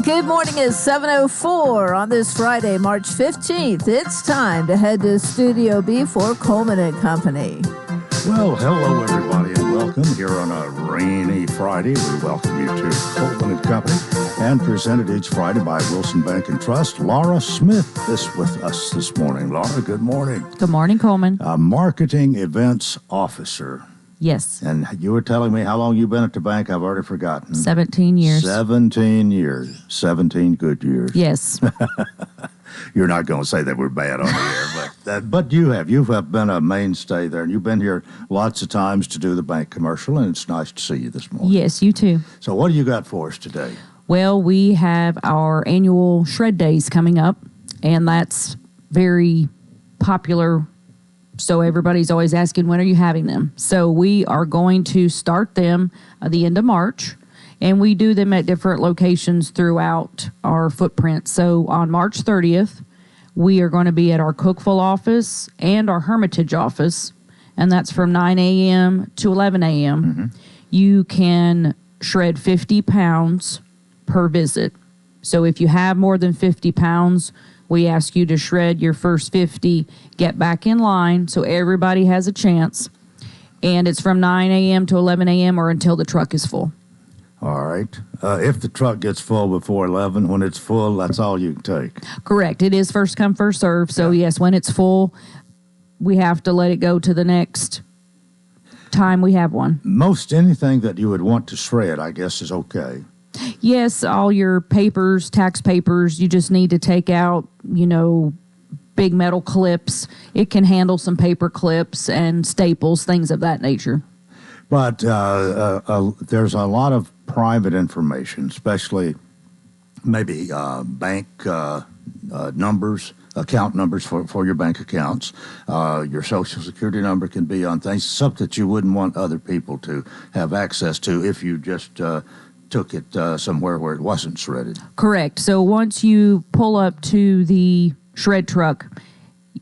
Good morning is 7:04 on this Friday, March 15th. It's time to head to Studio B for Coleman and Company. Well, hello, everybody, and welcome here on a rainy Friday. We welcome you to Coleman and Company, and presented each Friday by Wilson Bank and Trust. Laura Smith is with us this morning. Laura, good morning. Good morning, Coleman. A marketing events officer. Yes. And you were telling me how long you've been at the bank. I've already forgotten. 17 years. 17 years. 17 good years. Yes. You're not going to say that we're bad on the air, but you have. You have been a mainstay there, and you've been here lots of times to do the bank commercial, and it's nice to see you this morning. Yes, you too. So what do you got for us today? Well, we have our annual shred days coming up, and that's very popular. So everybody's always asking, when are you having them? So we are going to start them at the end of March, and we do them at different locations throughout our footprint. So on March 30th, we are going to be at our Cookville office and our Hermitage office, and that's from 9 a.m. to 11 a.m. Mm-hmm. You can shred 50 pounds per visit. So if you have more than 50 pounds, we ask you to shred your first 50, get back in line so everybody has a chance. And it's from 9 a.m. to 11 a.m. or until the truck is full. All right. If the truck gets full before 11, when it's full, that's all you can take. Correct. It is first come, first serve. So, yes, when it's full, we have to let it go to the next time we have one. Most anything that you would want to shred, I guess, is okay. Yes, all your papers, tax papers, you just need to take out, big metal clips. It can handle some paper clips and staples, things of that nature. But there's a lot of private information, especially maybe bank numbers, account numbers for your bank accounts. Your Social Security number can be on things, something that you wouldn't want other people to have access to if you just took it somewhere where it wasn't shredded. Correct. So once you pull up to the shred truck,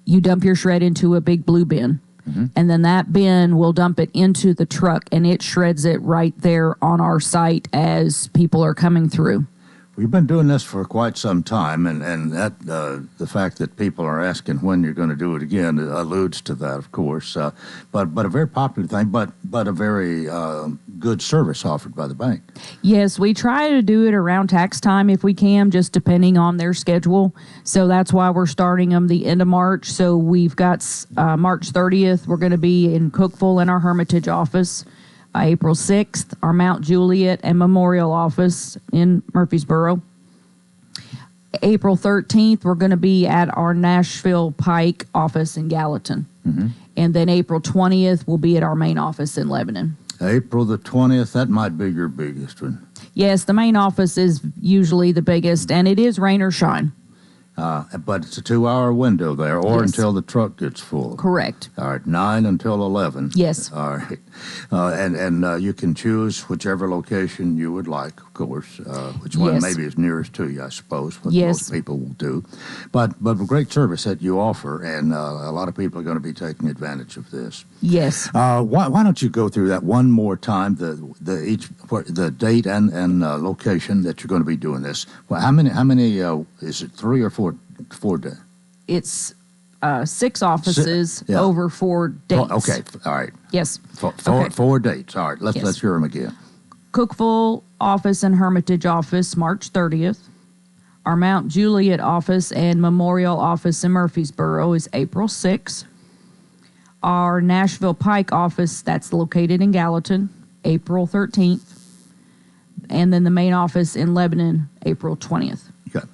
you dump your shred into a big blue bin. Mm-hmm. And then that bin will dump it into the truck, and it shreds it right there on our site as people are coming through. We've been doing this for quite some time, and that the fact that people are asking when you're going to do it again alludes to that, of course. But a very popular thing, but a very good service offered by the bank. Yes, we try to do it around tax time if we can, just depending on their schedule. So that's why we're starting them the end of March. So we've got March 30th. We're going to be in Cookville in our Hermitage office. April 6th, our Mount Juliet and Memorial office in Murfreesboro. April 13th, we're going to be at our Nashville Pike office in Gallatin. Mm-hmm. And then April 20th, we'll be at our main office in Lebanon. April the 20th, that might be your biggest one. Yes, the main office is usually the biggest, and it is rain or shine. But it's a 2-hour window there, or until the truck gets full. Correct. All right, 9 until 11. Yes. All right. And you can choose whichever location you would like, of course, which one maybe is nearest to you, I suppose, what most people will do. But a great service that you offer, and a lot of people are going to be taking advantage of this. Yes. Why don't you go through that one more time, the date and location that you're going to be doing this? Well, how many is it 3 or 4 days? It's 6 offices over 4 dates. Okay, all right. Yes. 4 dates. All right, let's hear them again. Cookville office and Hermitage office, March 30th. Our Mount Juliet office and Memorial office in Murfreesboro is April 6th. Our Nashville Pike office, that's located in Gallatin, April 13th. And then the main office in Lebanon, April 20th. Okay.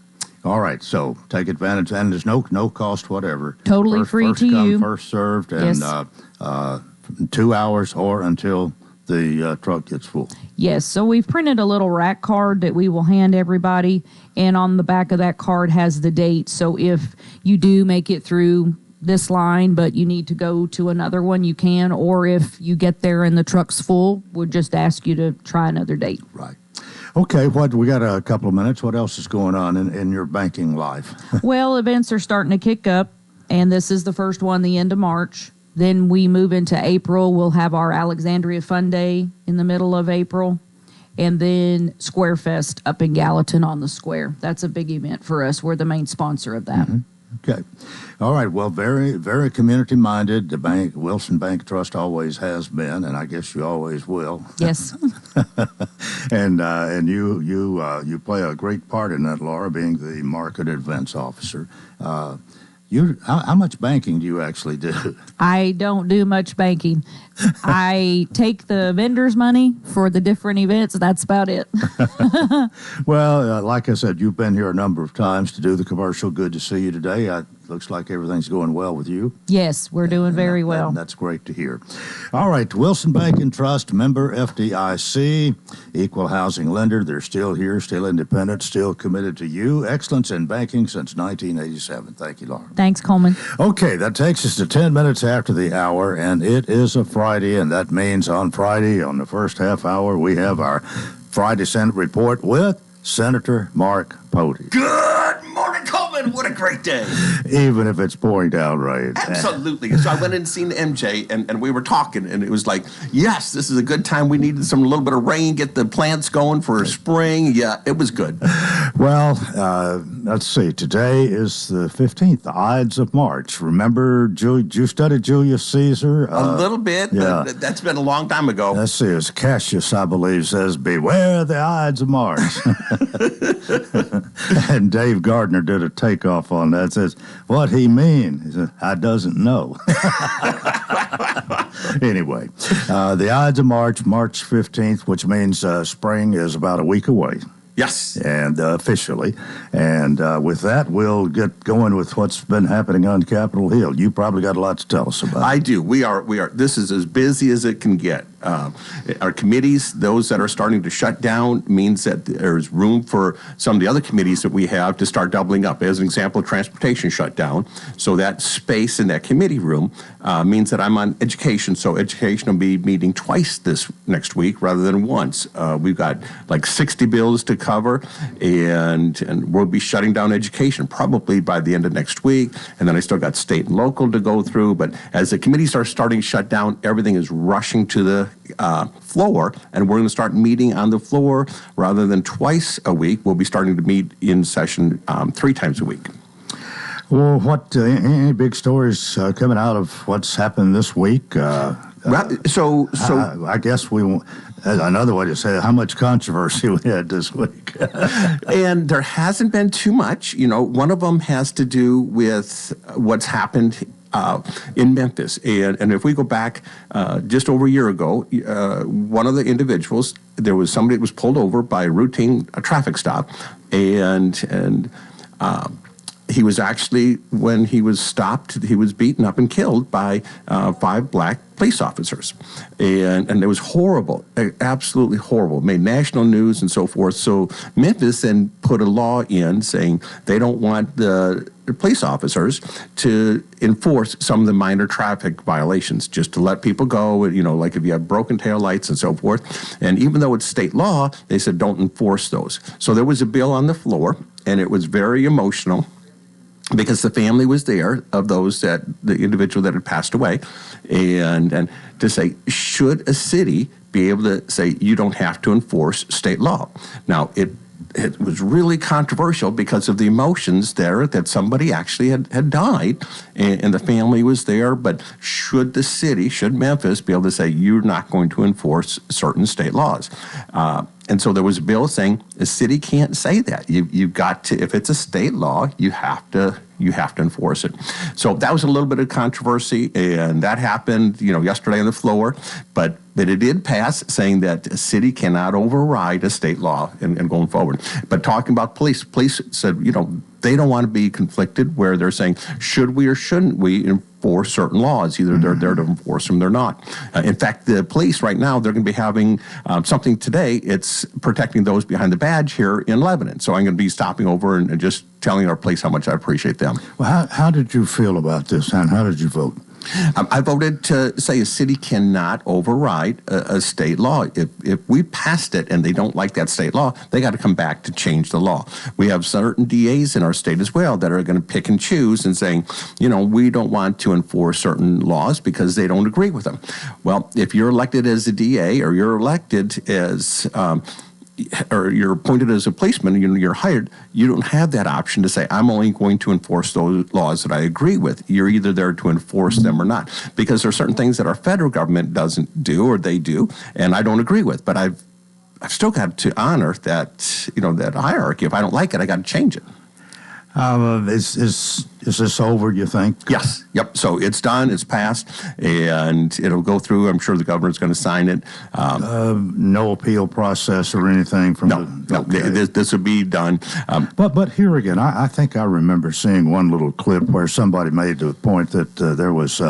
All right, so take advantage, and there's no cost whatever. Totally free to you. First come, first served, and 2 hours or until the truck gets full. Yes, so we've printed a little rack card that we will hand everybody, and on the back of that card has the date. So if you do make it through this line, but you need to go to another one, you can, or if you get there and the truck's full, we'll just ask you to try another date. Right. Okay, we got a couple of minutes. What else is going on in your banking life? Well, events are starting to kick up, and this is the first one, the end of March. Then we move into April. We'll have our Alexandria Fun Day in the middle of April. and then Square Fest up in Gallatin on the square. That's a big event for us. We're the main sponsor of that. Okay. All right. Well, very, very community-minded. The bank, Wilson Bank Trust, always has been, and I guess you always will. Yes. And you play a great part in that, Laura, being the market events officer. How much banking do you actually do? I don't do much banking. I take the vendors' money for the different events. That's about it. Well, like I said, you've been here a number of times to do the commercial. Good to see you today. Looks like everything's going well with you. Yes, we're doing very well. That's great to hear. All right, Wilson Bank and Trust, member FDIC, equal housing lender. They're still here, still independent, still committed to you. Excellence in banking since 1987. Thank you, Laura. Thanks, Coleman. Okay, that takes us to 10 minutes after the hour, and it is a Friday, and that means on Friday, on the first half hour, we have our Friday Senate report with Senator Mark Pody. Good morning, Coleman. What a great day. Even if it's pouring down rain. Absolutely. So I went and seen MJ, and we were talking, and it was like, yes, this is a good time. We needed a little bit of rain, get the plants going for spring. Yeah, it was good. Well, let's see. Today is the 15th, the Ides of March. Remember, you studied Julius Caesar? A little bit. Yeah. That's been a long time ago. Let's see. It's Cassius, I believe, says, beware the Ides of March. And Dave Gardner did a takeoff on that. Says, what he mean? He said, I doesn't know. Anyway, the Ides of March, March 15th, which means spring is about a week away. Yes. And officially. And with that, we'll get going with what's been happening on Capitol Hill. You probably got a lot to tell us about. I do. We are. This is as busy as it can get. Our committees, those that are starting to shut down, means that there's room for some of the other committees that we have to start doubling up. As an example, transportation shut down. So that space in that committee room means that I'm on education. So education will be meeting twice this next week rather than once. We've got like 60 bills to cover, and we'll be shutting down education probably by the end of next week. And then I still got state and local to go through. But as the committees are starting to shut down, everything is rushing to the floor, and we're going to start meeting on the floor rather than twice a week. We'll be starting to meet in session 3 times a week. Well, what any big stories coming out of what's happened this week? So I guess we won't. Another way to say it, how much controversy we had this week. And there hasn't been too much. One of them has to do with what's happened in Memphis. And if we go back just over a year ago, one of the individuals, there was somebody that was pulled over by a routine traffic stop, and he was actually, when he was stopped, he was beaten up and killed by 5 black police officers. And it was horrible, absolutely horrible. It made national news and so forth. So Memphis then put a law in saying they don't want the police officers to enforce some of the minor traffic violations, just to let people go, like if you have broken tail lights and so forth. And even though it's state law, they said don't enforce those. So there was a bill on the floor, and it was very emotional, because the family was there of the individual that had passed away, and to say, should a city be able to say you don't have to enforce state law? Now, it was really controversial because of the emotions there, that somebody actually had died, and the family was there. But should Memphis be able to say you're not going to enforce certain state laws? And so there was a bill saying the city can't say that. You've got to, if it's a state law, you have to enforce it. So that was a little bit of controversy, and that happened, yesterday on the floor. But it did pass, saying that a city cannot override a state law and going forward. But talking about police said, they don't want to be conflicted where they're saying, should we or shouldn't we enforce certain laws? Either they're there to enforce them, they're not. In fact, the police right now, they're going to be having something today. It's protecting those behind the badge here in Lebanon. So I'm going to be stopping over and just telling our police how much I appreciate them. Well, how did you feel about this, and how did you vote? I voted to say a city cannot override a state law. If we passed it and they don't like that state law, they got to come back to change the law. We have certain DAs in our state as well that are going to pick and choose and saying, we don't want to enforce certain laws because they don't agree with them. Well, if you're elected as a DA or you're elected as or you're appointed as a policeman, and you're hired, you don't have that option to say, I'm only going to enforce those laws that I agree with. You're either there to enforce them or not, because there are certain things that our federal government doesn't do, or they do, and I don't agree with. But I've still got to honor that, that hierarchy. If I don't like it, I got to change it. Is this over, you think? Yes. Yep. So it's done. It's passed, and it'll go through. I'm sure the governor's going to sign it. No appeal process or anything from no. This will be done. But here again, I think I remember seeing one little clip where somebody made the point that there was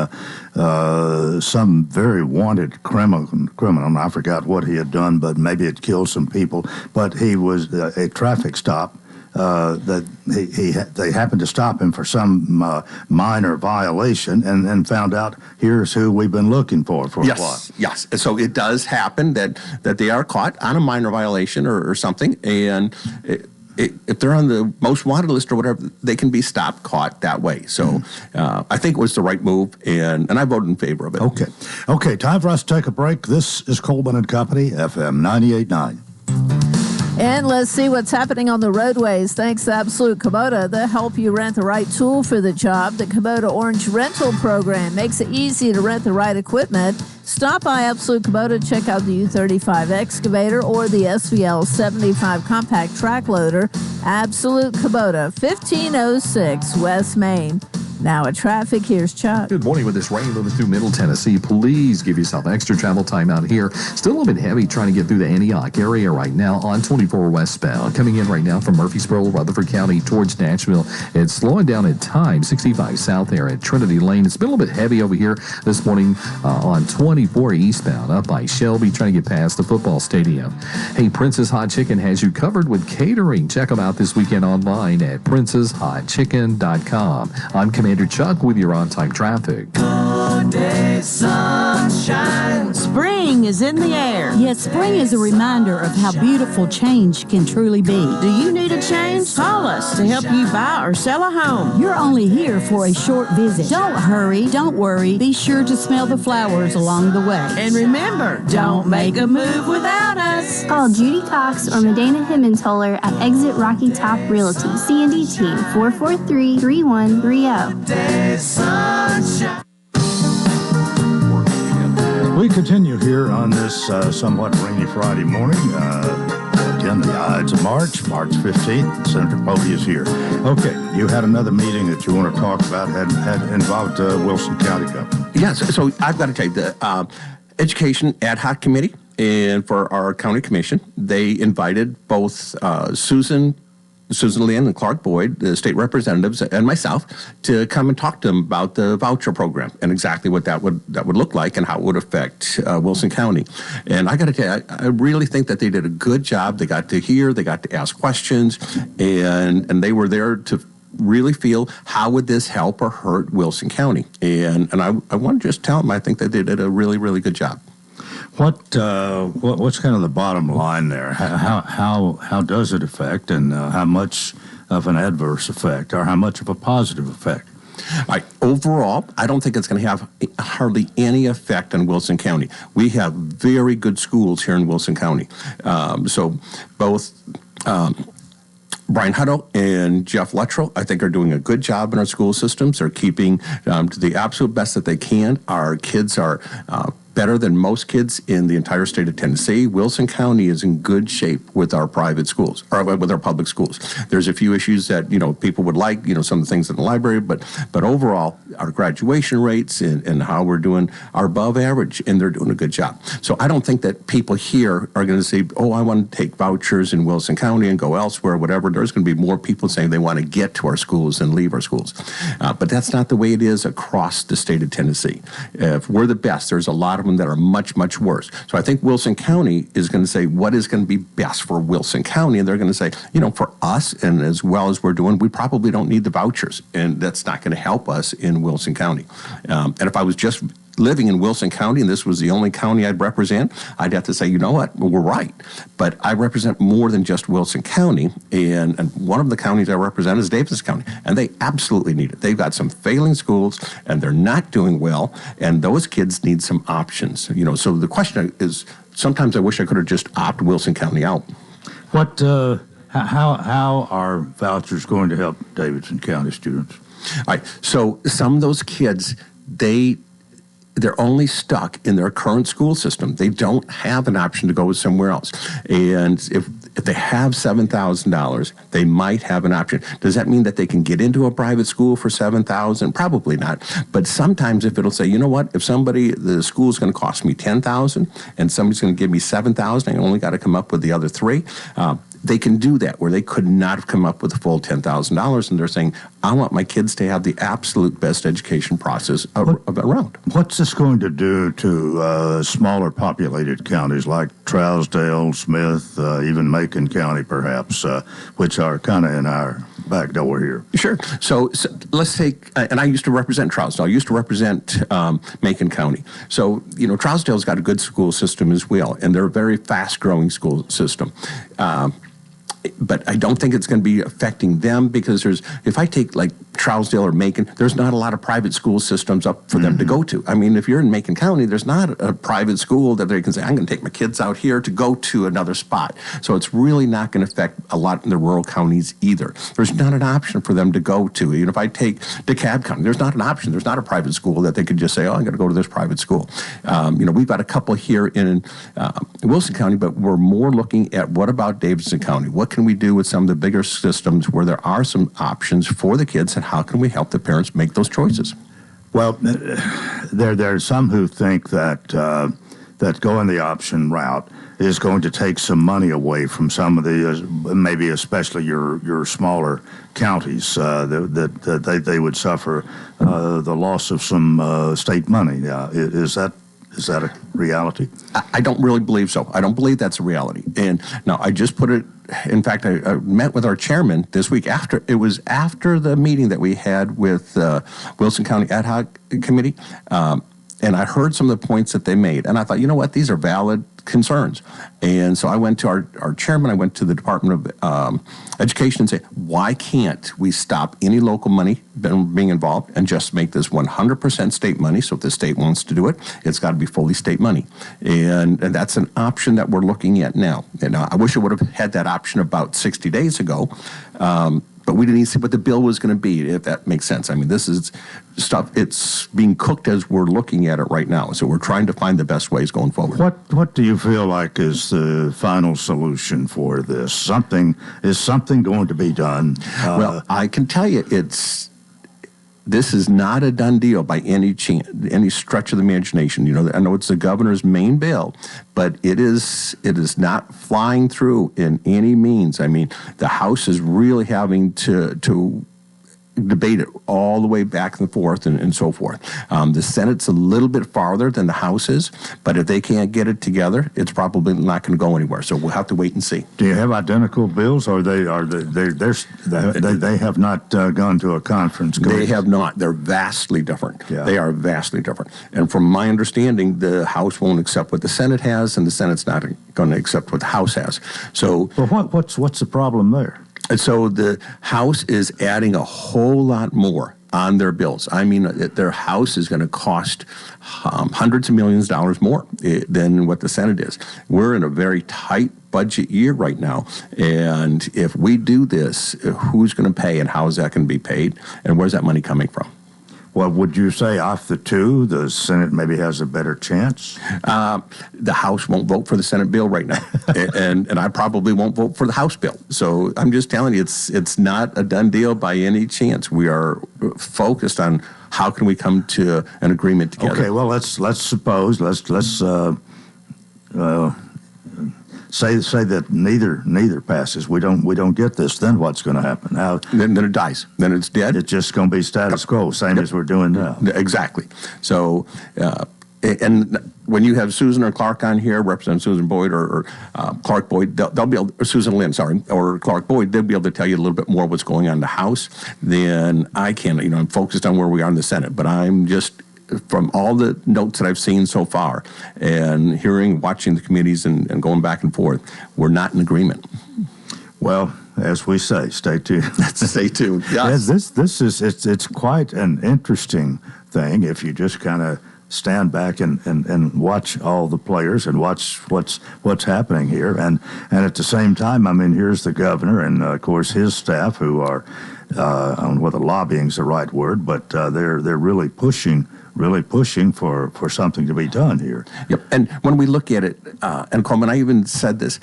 some very wanted criminal. I forgot what he had done, but maybe it killed some people. But he was a traffic stop. That they happened to stop him for some minor violation, and found out here's who we've been looking for a while. Yes. So it does happen that they are caught on a minor violation or something, and if they're on the most wanted list or whatever, they can be stopped, caught that way. So I think it was the right move, and I voted in favor of it. Okay. Time for us to take a break. This is Coleman and Company, FM 98.9. And let's see what's happening on the roadways. Thanks to Absolute Kubota. They'll help you rent the right tool for the job. The Kubota Orange Rental Program makes it easy to rent the right equipment. Stop by Absolute Kubota, check out the U35 excavator or the SVL 75 compact track loader. Absolute Kubota, 1506 West Main. Now at traffic, here's Chuck. Good morning. With this rain moving through Middle Tennessee, please give yourself extra travel time out here. Still a little bit heavy trying to get through the Antioch area right now on 24 westbound. Coming in right now from Murfreesboro, Rutherford County towards Nashville. It's slowing down at times. 65 south there at Trinity Lane. It's been a little bit heavy over here this morning on 24 eastbound up by Shelby, trying to get past the football stadium. Hey, Prince's Hot Chicken has you covered with catering. Check them out this weekend online at princeshotchicken.com. I'm Commander Chuck with your on-time traffic. Good day, sunshine. Spring is in the air. Yes, spring is a reminder of how beautiful change can truly be. Do you need a change? Call us to help you buy or sell a home. You're only here for a short visit. Don't hurry, don't worry. Be sure to smell the flowers along the way. And remember, don't make a move without us. Call Judy Cox or Medina Himmensholler at Exit Rocky Top Realty. C&D Team 443-3130. We continue here on this somewhat rainy Friday morning. Again, the Ides of March 15th. Senator Povey is here. Okay, you had another meeting that you want to talk about, had involved Wilson County government. Yes, so I've got to tell you, the Education Ad Hoc Committee and for our county commission, they invited both Susan Lynn and Clark Boyd, the state representatives, and myself to come and talk to them about the voucher program and exactly what that would look like and how it would affect Wilson County. And I got to tell you, I really think that they did a good job. They got to hear, they got to ask questions, and they were there to really feel how would this help or hurt Wilson County. And I want to just tell them I think that they did a really, really good job. What's kind of the bottom line there? How does it affect, and how much of an adverse effect, or how much of a positive effect? All right. Overall, I don't think it's going to have hardly any effect on Wilson County. We have very good schools here in Wilson County. So both Brian Hutto and Jeff Luttrell, I think, are doing a good job in our school systems. They're keeping to the absolute best that they can. Our kids are better than most kids in the entire state of Tennessee. Wilson County is in good shape with our private schools, or with our public schools. There's a few issues that, people would like, some of the things in the library, but overall, our graduation rates and how we're doing are above average, and they're doing a good job. So I don't think that people here are going to say, oh, I want to take vouchers in Wilson County and go elsewhere, whatever. There's going to be more people saying they want to get to our schools than leave our schools. But that's not the way it is across the state of Tennessee. If we're the best, there's a lot of them that are much, much worse. So I think Wilson County is going to say what is going to be best for Wilson County, and they're going to say, for us, and as well as we're doing, we probably don't need the vouchers, and that's not going to help us in Wilson County. And if I was just living in Wilson County and this was the only county I'd represent, I'd have to say, you know what, we're right. But I represent more than just Wilson County, and one of the counties I represent is Davis County, and they absolutely need it. They've got some failing schools, and they're not doing well, and those kids need some options. So the question is, sometimes I wish I could have just opted Wilson County out. What? How are vouchers going to help Davidson County students? All right. So some of those kids, they're only stuck in their current school system. They don't have an option to go somewhere else. And if they have $7,000, they might have an option. Does that mean that they can get into a private school for $7,000? Probably not. But sometimes if it'll say, you know what, if the school is going to cost me $10,000 and somebody's going to give me $7,000, I only got to come up with the other three. They can do that where they could not have come up with the full $10,000, and they're saying, I want my kids to have the absolute best education process around. What's this going to do to smaller populated counties like Trousdale, Smith, even Macon County perhaps, which are kind of in our back door here? Sure. So let's take, and I used to represent Trousdale. I used to represent Macon County. So, Trousdale's got a good school system as well, and they're a very fast-growing school system. But I don't think it's going to be affecting them because if I take like Trousdale or Macon, there's not a lot of private school systems up for them to go to. I mean, if you're in Macon County, there's not a private school that they can say, I'm going to take my kids out here to go to another spot. So it's really not going to affect a lot in the rural counties either. There's not an option for them to go to. If I take DeKalb County, there's not an option. There's not a private school that they could just say, I'm going to go to this private school. We've got a couple here in Wilson County, but we're more looking at what about Davidson County? What can we do with some of the bigger systems where there are some options for the kids, and how can we help the parents make those choices? Well, there are some who think that going the option route is going to take some money away from some of the, maybe especially your smaller counties, that they would suffer the loss of some state money. Is that a reality? I don't really believe so. I don't believe that's a reality. And now I just put it, in fact, I met with our chairman this week after the meeting that we had with Wilson County Ad Hoc Committee. And I heard some of the points that they made. And I thought, you know what, these are valid concerns. And so I went to our chairman, I went to the Department of Education and said, why can't we stop any local money being involved and just make this 100% state money? So if the state wants to do it, it's got to be fully state money. And that's an option that we're looking at now. And I wish I would have had that option about 60 days ago. But we didn't even see what the bill was going to be, if that makes sense. I mean, this is stuff, it's being cooked as we're looking at it right now. So we're trying to find the best ways going forward. What do you feel like is the final solution for this? Is something going to be done? Well, I can tell you this is not a done deal by any stretch of the imagination. I know it's the governor's main bill, but it is not flying through in any means. I mean, the House is really having to debate it all the way back and forth and so forth. The Senate's a little bit farther than the House is, but if they can't get it together, it's probably not going to go anywhere. So we'll have to wait and see. Do you have identical bills, or they have not gone to a conference? They have not. They're vastly different. Yeah. They are vastly different. And from my understanding, the House won't accept what the Senate has, and the Senate's not going to accept what the House has. So, well, what's the problem there? So the House is adding a whole lot more on their bills. I mean, their House is going to cost hundreds of millions of dollars more than what the Senate is. We're in a very tight budget year right now, and if we do this, who's going to pay and how is that going to be paid, and where's that money coming from? Well, would you say off the two, the Senate maybe has a better chance? The House won't vote for the Senate bill right now, and I probably won't vote for the House bill. So I'm just telling you, it's not a done deal by any chance. We are focused on how can we come to an agreement together. Okay, well, let's suppose say that neither passes. We don't get this. Then what's going to happen? Then it dies. Then it's dead. It's just going to be status quo, same as we're doing now. Exactly. So, and when you have Susan or Clark on here, Representative Susan Boyd or Clark Boyd, they'll be able, or Susan Lynn, sorry, or Clark Boyd, they'll be able to tell you a little bit more what's going on in the House than I can. I'm focused on where we are in the Senate, but I'm just, from all the notes that I've seen so far and watching the committees and going back and forth, we're not in agreement. Well, as we say, stay tuned. Stay tuned. Yes. This is it's quite an interesting thing if you just kind of stand back and watch all the players and watch what's happening here. And at the same time, I mean, here's the governor and, of course, his staff who are, I don't know whether lobbying is the right word, but they're really pushing for something to be done here. Yep. And when we look at it, and Coleman, I even said this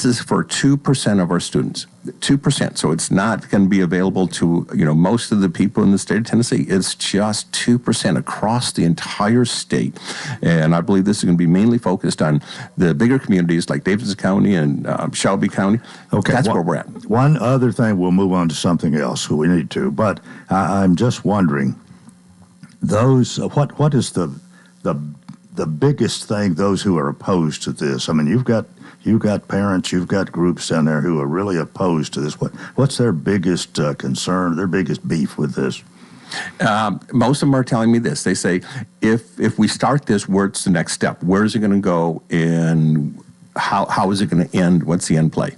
is for 2% of our students, 2%. So it's not going to be available to, most of the people in the state of Tennessee. It's just 2% across the entire state. And I believe this is going to be mainly focused on the bigger communities like Davidson County and Shelby County. Okay. That's where we're at. One other thing, we'll move on to something else we need to, but I'm just wondering, what is the biggest thing those who are opposed to this? I mean, you've got parents, you've got groups down there who are really opposed to this. What's their biggest concern, their biggest beef with this? Most of them are telling me this. They say, if we start this, where's the next step? Where is it going to go, and how is it going to end? What's the end play?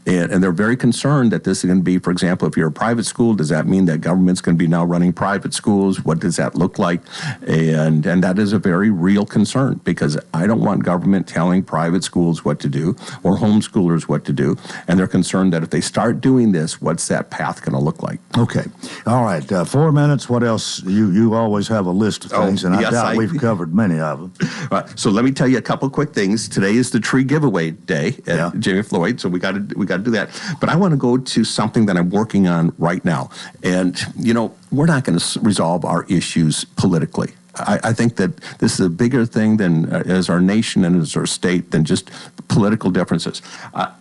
And they're very concerned that this is going to be, for example, if you're a private school, does that mean that government's going to be now running private schools? What does that look like? And that is a very real concern, because I don't want government telling private schools what to do or homeschoolers what to do. And they're concerned that if they start doing this, what's that path going to look like? Okay. All right. 4 minutes. What else? You always have a list of things, and I doubt we've covered many of them. So let me tell you a couple quick things. Today is the tree giveaway day at Jimmy Floyd, so we got to do that. But I want to go to something that I'm working on right now. And, we're not going to resolve our issues politically. I think that this is a bigger thing than as our nation and as our state than just political differences.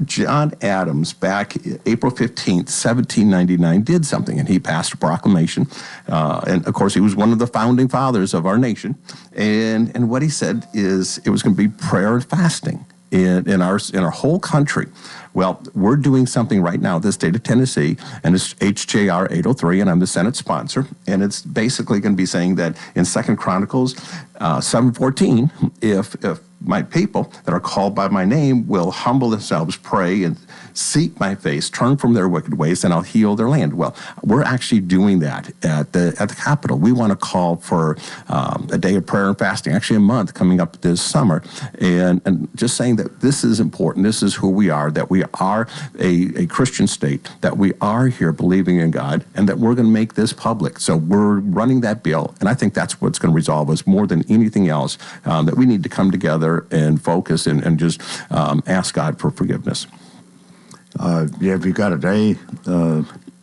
John Adams, back April 15th, 1799, did something, and he passed a proclamation. And, of course, he was one of the founding fathers of our nation. And what he said is it was going to be prayer and fasting in our whole country. Well, we're doing something right now, the state of Tennessee, and it's HJR 803, and I'm the Senate sponsor, and it's basically going to be saying that in 2 Chronicles 7:14, if my people that are called by my name will humble themselves, pray, and seek my face, turn from their wicked ways, and I'll heal their land. Well, we're actually doing that at the Capitol. We want to call for a day of prayer and fasting, actually a month coming up this summer, and just saying that this is important. This is who we are, that we are a Christian state, that we are here believing in God, and that we're going to make this public. So we're running that bill, and I think that's what's going to resolve us more than anything else, that we need to come together and focus and just ask God for forgiveness. Have you got a day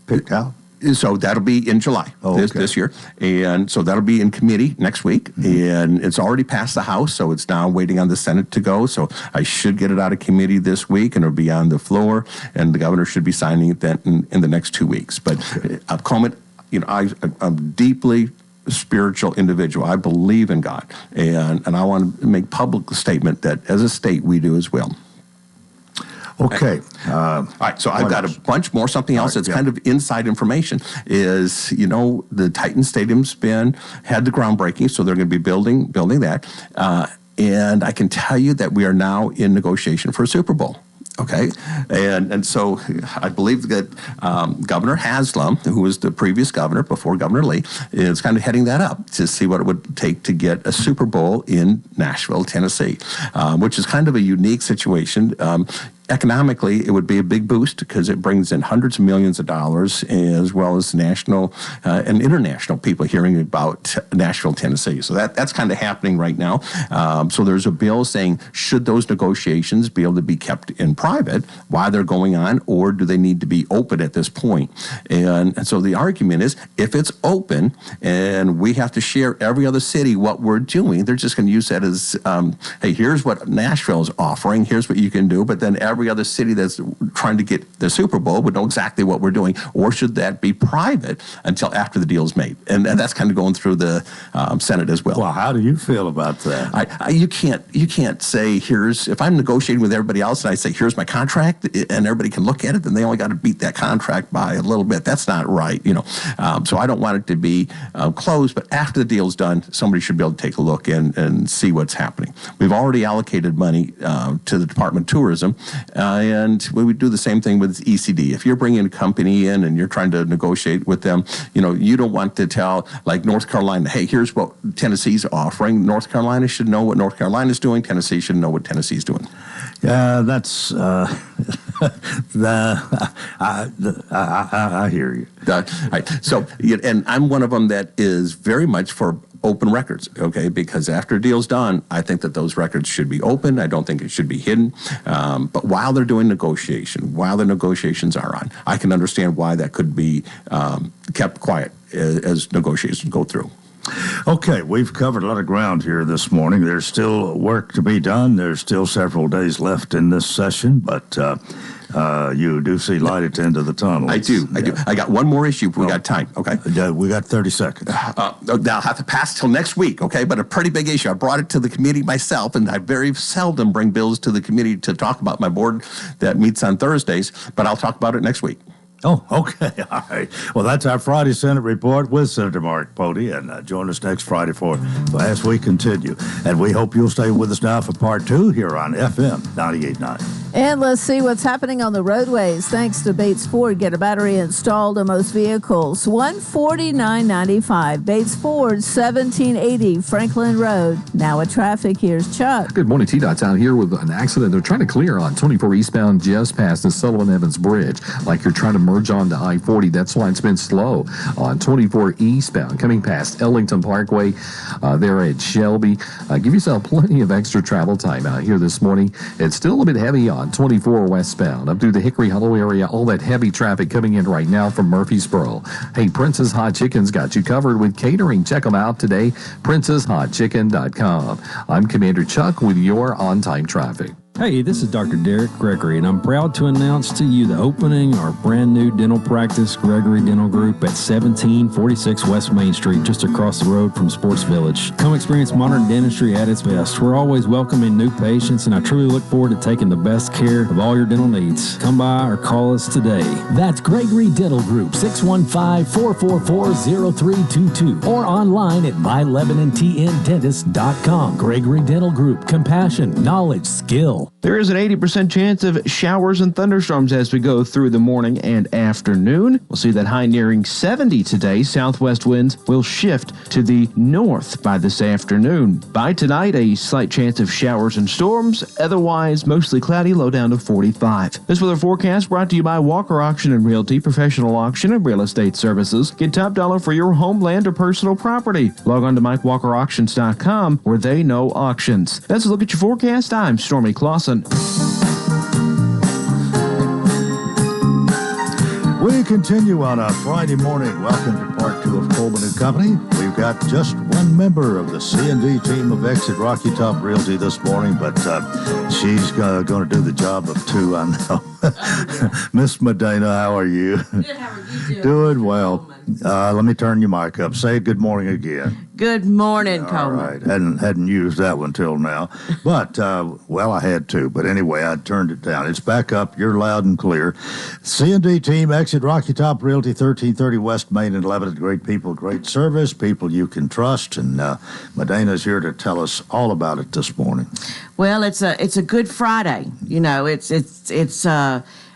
picked out? So that'll be in July this year. And so that'll be in committee next week. Mm-hmm. And it's already passed the House, so it's now waiting on the Senate to go. So I should get it out of committee this week, and it'll be on the floor, and the governor should be signing it then in the next 2 weeks. But Coleman, I'm deeply spiritual individual. I believe in God, and I want to make public statement that as a state we do as well. Okay. All right, so I've got a bunch more. Something else that's kind of inside information is, the Titan Stadium's had the groundbreaking, so they're going to be building that. And I can tell you that we are now in negotiation for a Super Bowl. Okay, and so I believe that Governor Haslam, who was the previous governor before Governor Lee, is kind of heading that up to see what it would take to get a Super Bowl in Nashville, Tennessee, which is kind of a unique situation. Economically, it would be a big boost because it brings in hundreds of millions of dollars, as well as national and international people hearing about Nashville, Tennessee. So that's kind of happening right now. So there's a bill saying, should those negotiations be able to be kept in private while they're going on, or do they need to be open at this point? And so the argument is, if it's open and we have to share every other city what we're doing, they're just going to use that as, hey, here's what Nashville is offering, here's what you can do, but then every other city that's trying to get the Super Bowl would know exactly what we're doing, or should that be private until after the deal's made? And that's kind of going through the Senate as well. Well, how do you feel about that? You can't say, if I'm negotiating with everybody else and I say, here's my contract, and everybody can look at it, then they only got to beat that contract by a little bit. That's not right, So I don't want it to be closed, but after the deal's done, somebody should be able to take a look and see what's happening. We've already allocated money to the Department of Tourism, and we would do the same thing with ECD. If you're bringing a company in and you're trying to negotiate with them, you don't want to tell, like North Carolina, hey, here's what Tennessee's offering. North Carolina should know what North Carolina's doing. Tennessee should know what Tennessee's doing. Yeah, that's I hear you. Right. So, and I'm one of them that is very much for open records, okay? Because after a deal's done, I think that those records should be open. I don't think it should be hidden. But while they're doing negotiation, while the negotiations are on, I can understand why that could be kept quiet as negotiations go through. Okay, we've covered a lot of ground here this morning. There's still work to be done. There's still several days left in this session, but you do see light at the end of the tunnel. I do. I got one more issue. We got time. Okay. We got 30 seconds. I'll have to pass till next week, okay? But a pretty big issue. I brought it to the committee myself, and I very seldom bring bills to the committee to talk about. My board that meets on Thursdays, but I'll talk about it next week. Oh, okay. All right. Well, that's our Friday Senate report with Senator Mark Pody, and join us next Friday as we continue. And we hope you'll stay with us now for part 2 here on FM 98.9. And let's see what's happening on the roadways. Thanks to Bates Ford, get a battery installed on most vehicles. $149.95. Bates Ford, 1780 Franklin Road. Now at traffic, here's Chuck. Good morning, T-Dot's out here with an accident. They're trying to clear on 24 eastbound just past the Sullivan Evans Bridge, like you're trying to merge onto I-40. That's why it's been slow on 24 eastbound, coming past Ellington Parkway there at Shelby. Give yourself plenty of extra travel time out here this morning. It's still a bit heavy on 24 westbound up through the Hickory Hollow area. All that heavy traffic coming in right now from Murfreesboro. Hey, Princess Hot Chicken's got you covered with catering. Check them out today, princesshotchicken.com. I'm Commander Chuck with your on-time traffic. Hey, this is Dr. Derek Gregory, and I'm proud to announce to you the opening of our brand new dental practice, Gregory Dental Group, at 1746 West Main Street, just across the road from Sports Village. Come experience modern dentistry at its best. We're always welcoming new patients, and I truly look forward to taking the best care of all your dental needs. Come by or call us today. That's Gregory Dental Group, 615-444-0322, or online at myLebanonTNDentist.com. Gregory Dental Group, compassion, knowledge, skill. There is an 80% chance of showers and thunderstorms as we go through the morning and afternoon. We'll see that high nearing 70 today. Southwest winds will shift to the north by this afternoon. By tonight, a slight chance of showers and storms. Otherwise, mostly cloudy, low down to 45. This weather forecast brought to you by Walker Auction and Realty, professional auction and real estate services. Get top dollar for your home, land, or personal property. Log on to MikeWalkerAuctions.com, where they know auctions. That's a look at your forecast. I'm Stormy Clausen. We continue on a Friday morning. Welcome to part 2 of Coleman and Company. We've got just one member of the C&D team of Exit Rocky Top Realty this morning, but she's going to do the job of 2, I know. Miss Medina, how are you? Good, how are you doing? Doing well. Let me turn your mic up. Say good morning again. Good morning, Coleman. All right. Hadn't used that one till now. But, I had to. But anyway, I turned it down. It's back up. You're loud and clear. C&D team, Exit Rocky Top Realty, 1330 West Main and 11th. Great people, great service, people you can trust. And Medina's here to tell us all about it this morning. Well, it's a good Friday. You know, it's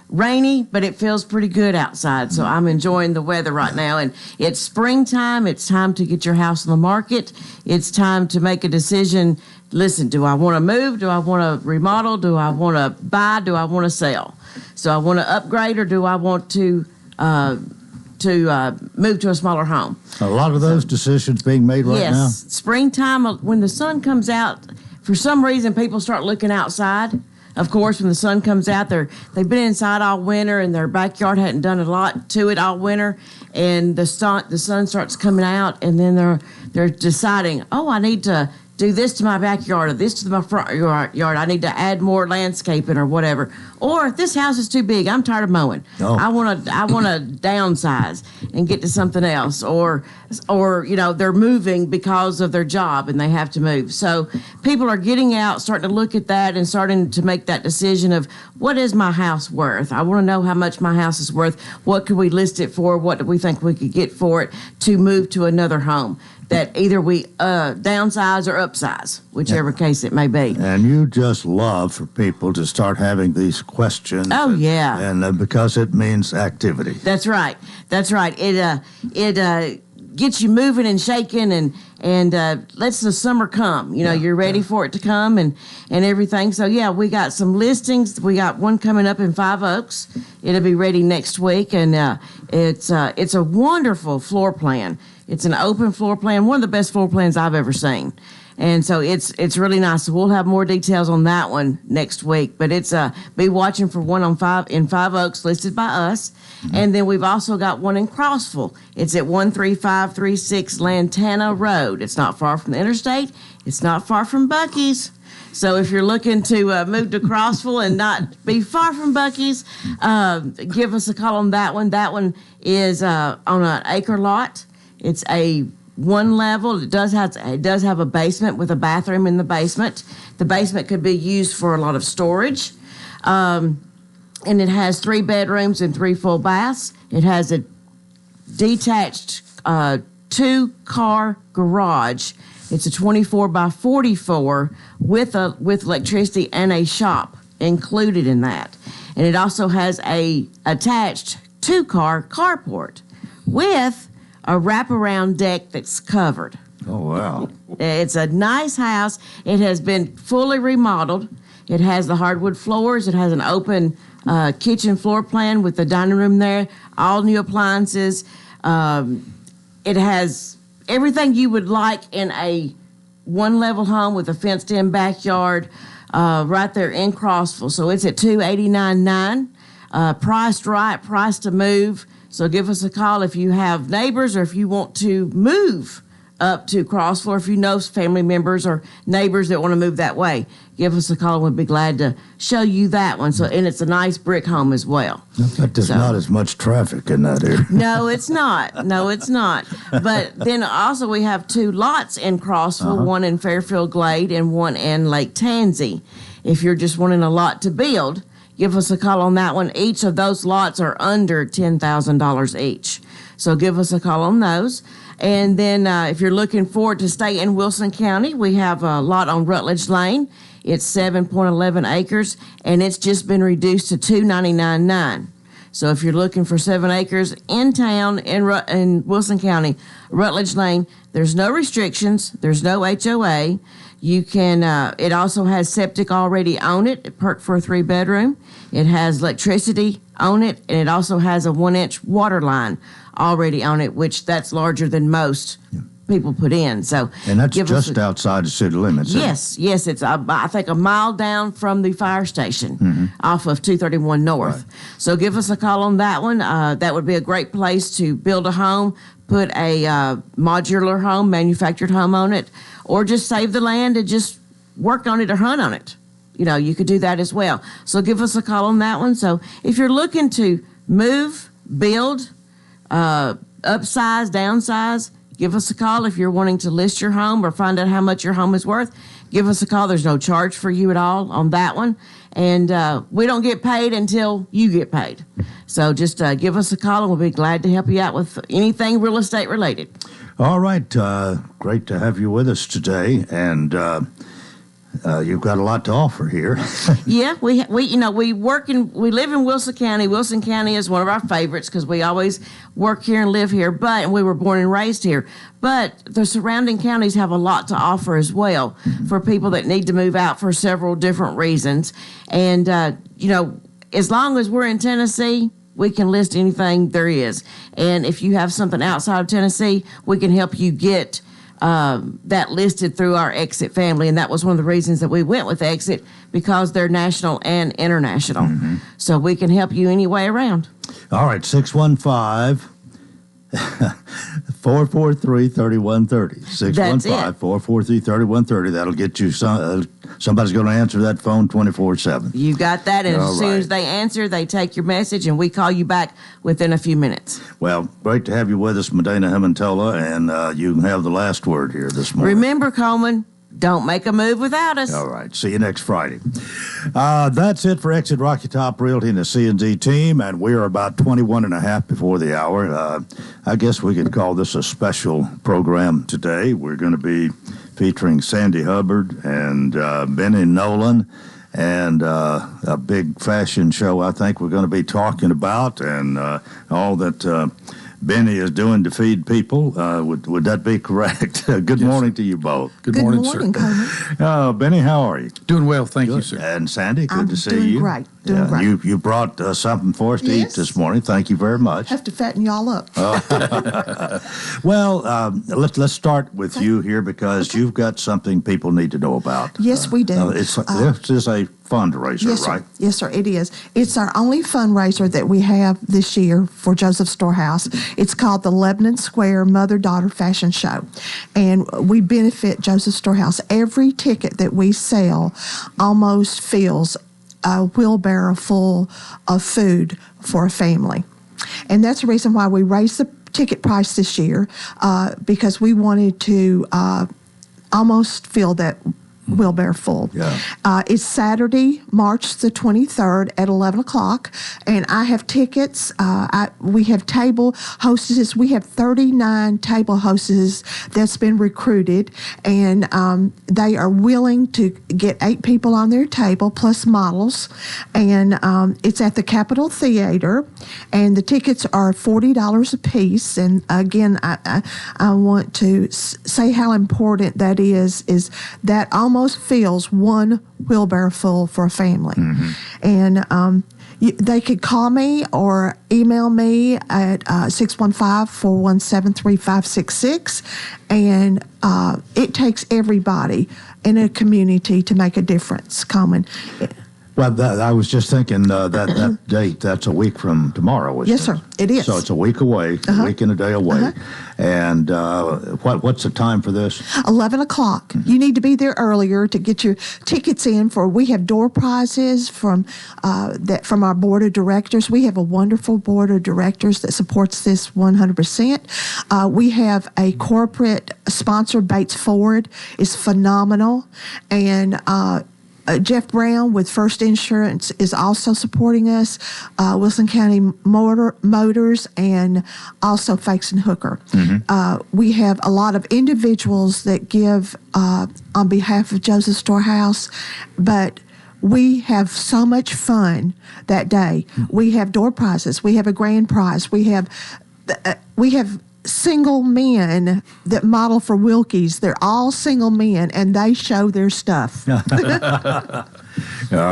rainy, but it feels pretty good outside. So I'm enjoying the weather right now. And it's springtime. It's time to get your house on the market. It's time to make a decision. Listen, do I want to move? Do I want to remodel? Do I want to buy? Do I want to sell? So I want to upgrade, or do I want to move to a smaller home? A lot of those decisions being made right now? Yes. Springtime, when the sun comes out, for some reason people start looking outside. Of course, when the sun comes out, they've been inside all winter, and their backyard hadn't done a lot to it all winter. And the sun starts coming out, and then they're deciding, oh, I need to do this to my backyard or this to my front yard. I need to add more landscaping or whatever. Or this house is too big. I'm tired of mowing. Oh. I want to downsize and get to something else. Or they're moving because of their job and they have to move. So people are getting out, starting to look at that and starting to make that decision of what is my house worth? I want to know how much my house is worth. What could we list it for? What do we think we could get for it to move to another home? That either we downsize or upsize, whichever case it may be. And you just love for people to start having these questions. Oh, yeah. And because it means activity. That's right. It gets you moving and shaking and lets the summer come. You're ready for it to come and everything. So, yeah, we got some listings. We got one coming up in Five Oaks. It'll be ready next week. And it's a wonderful floor plan. It's an open floor plan, one of the best floor plans I've ever seen. And so it's really nice. So we'll have more details on that one next week. But it's be watching for one in Five Oaks listed by us. Mm-hmm. And then we've also got one in Crossville. It's at 13536 Lantana Road. It's not far from the interstate. It's not far from Buc-ee's. So if you're looking to move to Crossville and not be far from Buc-ee's, give us a call on that one. That one is on an acre lot. It's a one level. It does have a basement with a bathroom in the basement. The basement could be used for a lot of storage. And it has 3 bedrooms and 3 full baths. It has a detached 2-car garage. It's a 24 by 44 with electricity and a shop included in that. And it also has a attached 2-car carport with a wraparound deck that's covered. Oh, wow. It's a nice house. It has been fully remodeled. It has the hardwood floors. It has an open kitchen floor plan with the dining room there, all new appliances. It has everything you would like in a one-level home with a fenced-in backyard right there in Crossville. So it's at $289,900, priced right, priced to move. So give us a call if you have neighbors or if you want to move up to Crossville, or if you know family members or neighbors that want to move that way. Give us a call and we'll be glad to show you that one. So, and it's a nice brick home as well. But there's not as much traffic in that area. No, it's not. No, it's not. But then also we have 2 lots in Crossville, one in Fairfield Glade and one in Lake Tansy. If you're just wanting a lot to build, give us a call on that one. Each of those lots are under $10,000 each. So give us a call on those. And then if you're looking forward to stay in Wilson County, we have a lot on Rutledge Lane. It's 7.11 acres, and it's just been reduced to $299,900. So if you're looking for 7 acres in town in Wilson County, Rutledge Lane, there's no restrictions. There's no HOA. You can. It also has septic already on it, perked for a 3-bedroom. It has electricity on it, and it also has a 1-inch water line already on it, which that's larger than most people put in. So, and that's just outside the city limits. Yes, yes. It's I think a mile down from the fire station off of 231 North. Right. So give us a call on that one. That would be a great place to build a home, put a modular home, manufactured home on it, or just save the land and just work on it or hunt on it. You could do that as well. So give us a call on that one. So if you're looking to move, build, upsize, downsize, give us a call. If you're wanting to list your home or find out how much your home is worth, give us a call. There's no charge for you at all on that one. And we don't get paid until you get paid. So just give us a call and we'll be glad to help you out with anything real estate related. All right. Great to have you with us today. And you've got a lot to offer here. Yeah, we live in Wilson County. Wilson County is one of our favorites because we always work here and live here. And we were born and raised here. But the surrounding counties have a lot to offer as well for people that need to move out for several different reasons. And as long as we're in Tennessee, we can list anything there is. And if you have something outside of Tennessee, we can help you get that listed through our Exit family. And that was one of the reasons that we went with Exit, because they're national and international. So we can help you any way around. All right, 615 443-3130. 615-443-3130. That'll get you somebody's going to answer that phone 24/7. You got that, and as soon right. as they answer, they take your message, and we call you back within a few minutes. Well, great to have you with us, Medina Himontola, and you can have the last word here this morning. Remember, Coleman, don't make a move without us. All right. See you next Friday. That's it for Exit Rocky Top Realty and the C&Z team, and we are about 21 and a half before the hour. I guess we could call this a special program today. We're going to be featuring Sandy Hubbard and Benny Nolan, and a big fashion show I think we're going to be talking about, and all that Benny is doing to feed people. Would that be correct? Good morning to you both. Good morning, sir. Coleman. Benny, how are you? Doing well, thank you, sir. And Sandy, good to see doing you. Great. Doing great. You brought something for us to eat this morning. Thank you very much. Have to fatten y'all up. Well, let's start with you here because you've got something people need to know about. Yes, we do. This is a fundraiser, yes, right? Sir. Yes, sir, it is. It's our only fundraiser that we have this year for Joseph Storehouse. It's called the Lebanon Square Mother-Daughter Fashion Show, and we benefit Joseph Storehouse. Every ticket that we sell almost fills a wheelbarrow full of food for a family. And that's the reason why we raised the ticket price this year, because we wanted to almost fill that wheelbarrow full. Yeah. It's Saturday, March the 23rd at 11 o'clock, and I have tickets. We have table hostesses. We have 39 table hostesses that's been recruited, and they are willing to get 8 people on their table plus models, and it's at the Capitol Theater, and the tickets are $40 a piece. And again, I want to say how important that is that almost fills one wheelbarrow full for a family. Mm-hmm. And they could call me or email me at 615-417-3566. And it takes everybody in a community to make a difference. Coleman. Well, I was just thinking that date, that's a week from tomorrow, isn't it? Yes, sir, it is. So it's a week away, a week and a day away. And what's the time for this? 11 o'clock. Mm-hmm. You need to be there earlier to get your tickets in we have door prizes from our board of directors. We have a wonderful board of directors that supports this 100%. We have a corporate sponsor, Bates Ford, is phenomenal. And Jeff Brown with First Insurance is also supporting us, Wilson County Motors, and also Fakes and Hooker. Mm-hmm. We have a lot of individuals that give on behalf of Joseph Storehouse, but we have so much fun that day. Mm-hmm. We have door prizes. We have a grand prize. We have single men that model for Wilkie's. They're all single men, and they show their stuff. All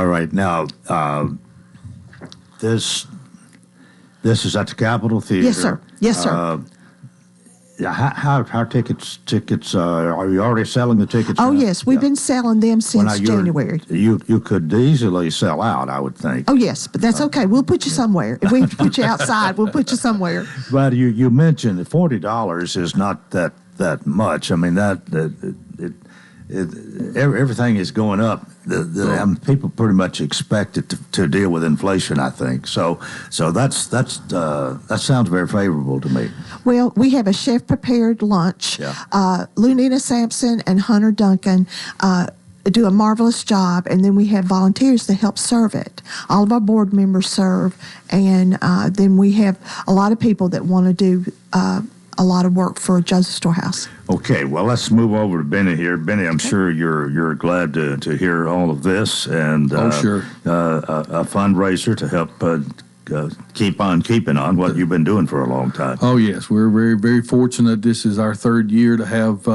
right. Now, this is at the Capitol Theater. Yes, sir. Yes, sir. How tickets? Are you already selling the tickets? Oh, yes. We've been selling them since January. You could easily sell out, I would think. Oh, yes, but that's okay. We'll put you somewhere. If we put you outside, we'll put you somewhere. But you mentioned that $40 is not that much. I mean, everything is going up. People pretty much expect it to deal with inflation, I think. So that sounds very favorable to me. Well, we have a chef-prepared lunch. Yeah. Lunina Sampson and Hunter Duncan do a marvelous job, and then we have volunteers to help serve it. All of our board members serve, and then we have a lot of people that want to do a lot of work for Joseph Storehouse. Okay, well, let's move over to Benny here. Benny, I'm sure you're glad to hear all of this, and sure. A fundraiser to help keep on keeping on what you've been doing for a long time. Oh, yes. We're very, very fortunate. This is our third year to have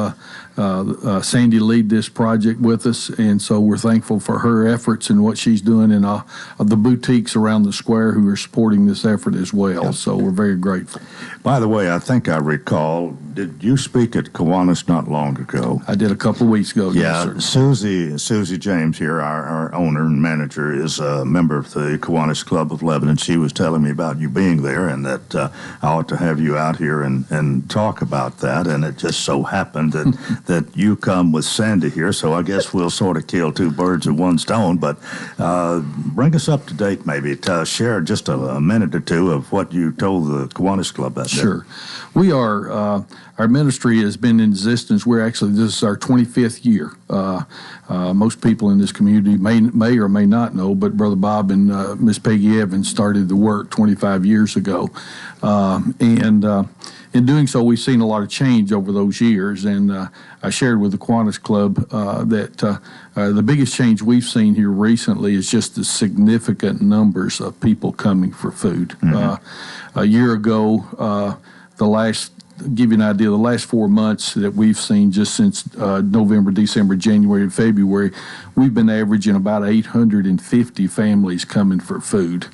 Sandy lead this project with us, and so we're thankful for her efforts and what she's doing, and the boutiques around the square who are supporting this effort as well. Yes. So we're very grateful. By the way, I think I recall, did you speak at Kiwanis not long ago? I did a couple of weeks ago. Yeah, yes, Susie James here, our owner and manager, is a member of the Kiwanis Club of Lebanon. She was telling me about you being there, and that I ought to have you out here and talk about that. And it just so happened that you come with Sandy here, so I guess we'll sort of kill two birds with one stone. But bring us up to date, maybe. Share just a minute or two of what you told the Kiwanis Club that day. Sure. We are, our ministry has been in existence. This is our 25th year. Most people in this community may or may not know, but Brother Bob and Miss Peggy Evans started the work 25 years ago. And in doing so, we've seen a lot of change over those years. And I shared with the Kiwanis Club that the biggest change we've seen here recently is just the significant numbers of people coming for food. A year ago, give you an idea, the last 4 months that we've seen just since November, December, January, and February, we've been averaging about 850 families coming for food.